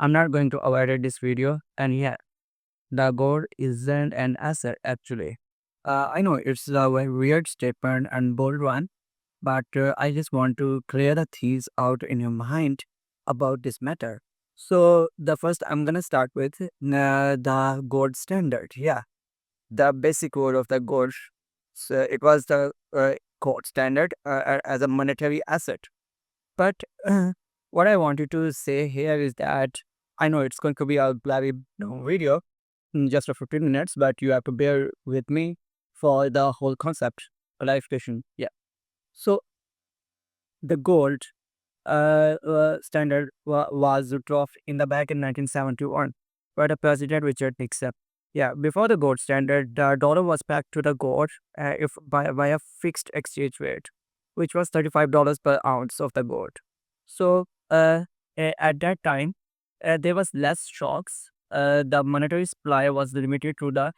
I'm not going to avoid this video. And yeah, the gold isn't an asset actually. I know it's a very weird statement and bold one, but I just want to clear the things out in your mind about this matter. So the first I'm gonna start with the gold standard. Yeah, the basic word of the gold. So it was the gold standard as a monetary asset. But what I wanted to say here is that I know it's going to be a bloody video, just for 15 minutes, but you have to bear with me for the whole concept, clarification. Yeah. So the gold standard was dropped in the back in 1971 by the President Richard Nixon. Yeah, before the gold standard, the dollar was pegged to the gold if by a fixed exchange rate, which was $35 per ounce of the gold. So at that time, there was less shocks. The monetary supply was limited to the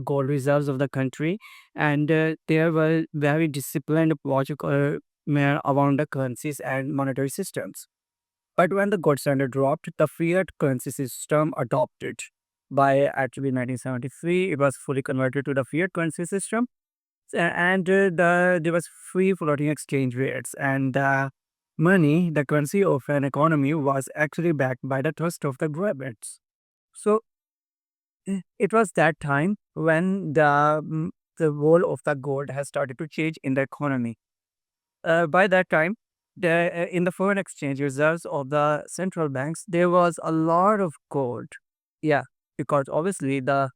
gold reserves of the country, and there were very disciplined logical around the currencies and monetary systems. But when the gold standard dropped, the fiat currency system adopted. By actually 1973, it was fully converted to the fiat currency system, and there was free floating exchange rates, and money, the currency of an economy, was actually backed by the trust of the governments. So it was that time when the role of the gold has started to change in the economy. By that time, in the foreign exchange reserves of the central banks, there was a lot of gold. Yeah, because obviously the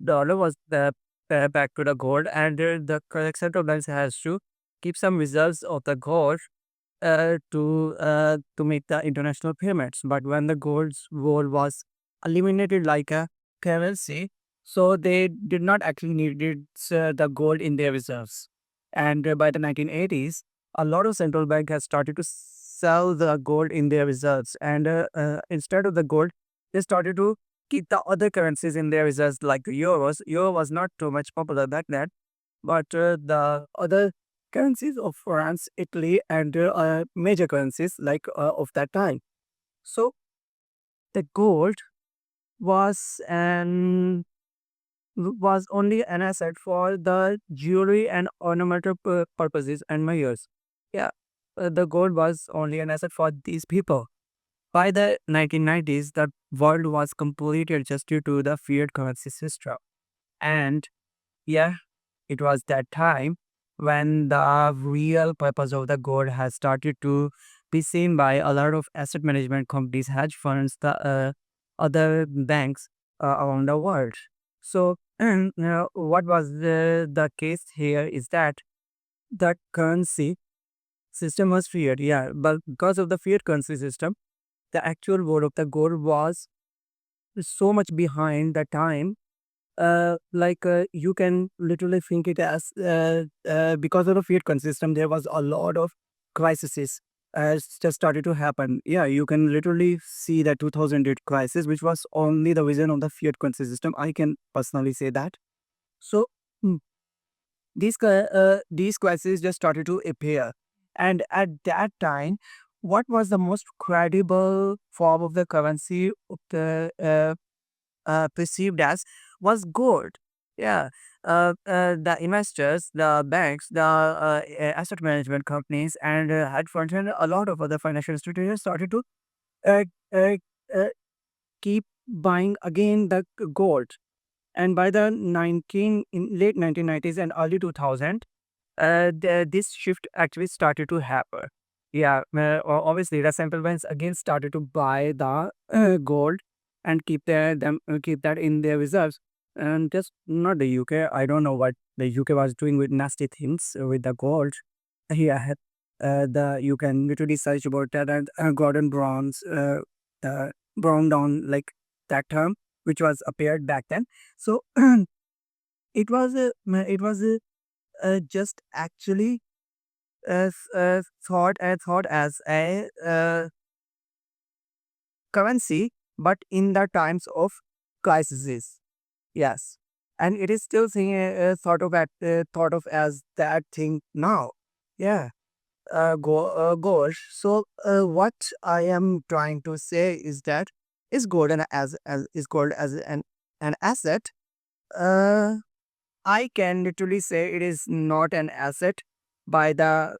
dollar was back to the gold, and the correct central banks has to keep some reserves of the gold to make the international payments. But when the gold's role was eliminated like a currency, so they did not actually needed the gold in their reserves. And by the 1980s, a lot of central bank has started to sell the gold in their reserves, and instead of the gold, they started to keep the other currencies in their reserves like euros. Euro was not too much popular back then, but the other currencies of France, Italy, and major currencies like of that time. So the gold was an was only an asset for the jewelry and ornamental purposes and measures. Yeah, the gold was only an asset for these people. By the 1990s, the world was completely adjusted to the fiat currency system. And yeah, it was that time when the real purpose of the gold has started to be seen by a lot of asset management companies, hedge funds, the other banks around the world. So, what was the case here is that the currency system was fiat, yeah, but because of the fiat currency system, the actual world of the gold was so much behind the time. You can literally think it as because of the fiat system, there was a lot of crises just started to happen. Yeah, you can literally see the 2008 crisis, which was only the vision of the fiat currency system. I can personally say that. So mm, these crises just started to appear, and at that time, what was the most credible form of the currency of the perceived as was gold. Yeah, the investors, the banks, the asset management companies, and hedge funds, and a lot of other financial institutions started to uh, uh, uh, keep buying again the gold. And by the late 1990s and early 2000, this shift actually started to happen. Yeah, obviously the central banks again started to buy the gold and keep that in their reserves. And just not the UK. I don't know what the UK was doing with nasty things with the gold. Yeah, the you can literally search about that, and Gordon Brown's Brown down like that term, which was appeared back then. So it was just actually thought as a currency, but in the times of crises. Yes, and it is still thought of as that thing now. Yeah. Gosh. So what I am trying to say is that Is gold an asset? Uh, I can literally say it is not an asset by the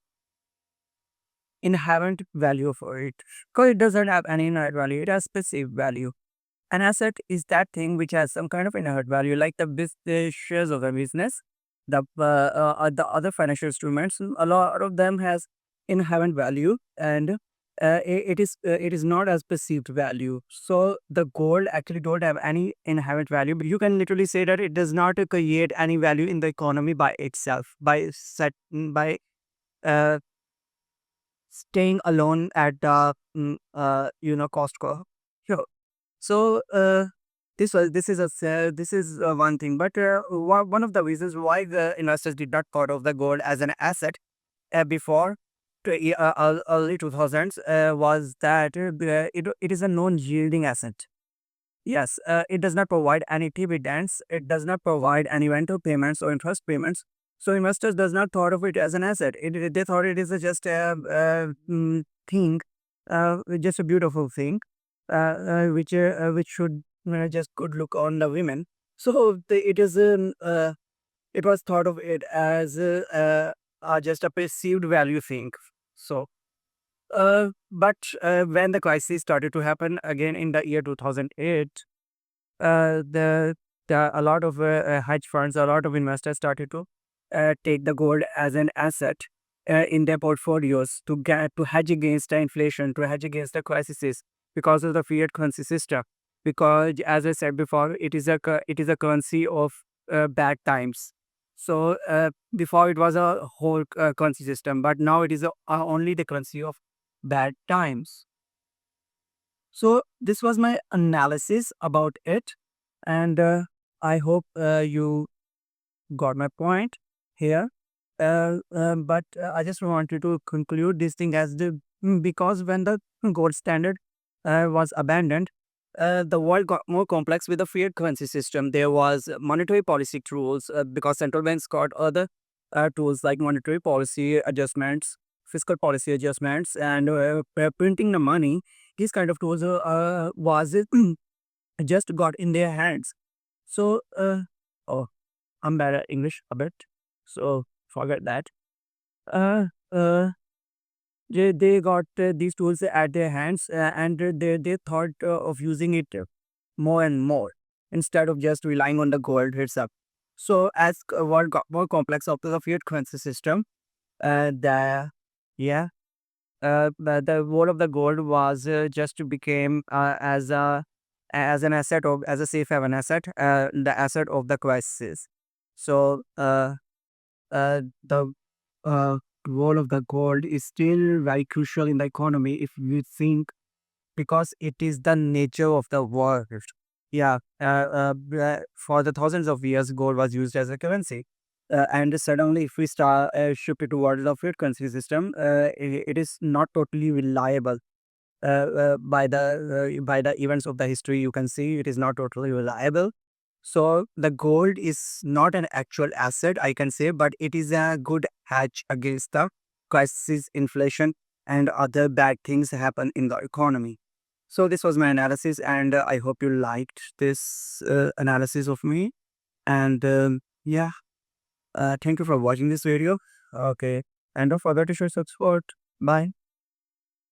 inherent value for it, because it doesn't have any inherent value. It has passive value. An asset is that thing which has some kind of inherent value, like the shares of the business, the other financial instruments. A lot of them has inherent value, and it is not as perceived value. So the gold actually don't have any inherent value, but you can literally say that it does not create any value in the economy by itself, by uh, staying alone at the cost curve. Sure. So this is one thing, but one of the reasons why the investors did not thought of the gold as an asset before early 2000s was that it is a non-yielding asset. Yes, it does not provide any dividends. It does not provide any rental payments or interest payments. So investors does not thought of it as an asset. They thought it is just a thing, just a beautiful thing, which should just good look on the women. So it was thought of it as just a perceived value thing. So but when the crisis started to happen again in the year 2008, uh, the a lot of hedge funds, a lot of investors started to take the gold as an asset in their portfolios to get to hedge against the inflation, to hedge against the crises because of the fiat currency system. Because, as I said before, it is a currency of bad times. So before it was a whole currency system, but now it is only the currency of bad times. So this was my analysis about it, and I hope you got my point here. But I just wanted to conclude this thing as because when the gold standard was abandoned, the world got more complex with the fiat currency system. There was monetary policy tools because central banks got other tools like monetary policy adjustments, fiscal policy adjustments, and printing the money. These kind of tools was just got in their hands. So, oh, I'm bad at English a bit, so forget that. Uh, uh, they got these tools at their hands, and they thought of using it more and more instead of just relying on the gold itself. So, as world got more complex after the fiat currency system, the yeah, the role of the gold was just to became as an asset of as a safe haven asset, the asset of the crisis. So the role of the gold is still very crucial in the economy if you think, because it is the nature of the world. Yeah, for the thousands of years, gold was used as a currency. And suddenly, if we start shift it towards the fiat currency system, it is not totally reliable. By the events of the history, you can see it is not totally reliable. So the gold is not an actual asset, I can say, but it is a good hedge against the crisis, inflation, and other bad things happen in the economy. So this was my analysis, and I hope you liked this analysis of me. And yeah, thank you for watching this video. Okay, and don't forget to show support. Bye.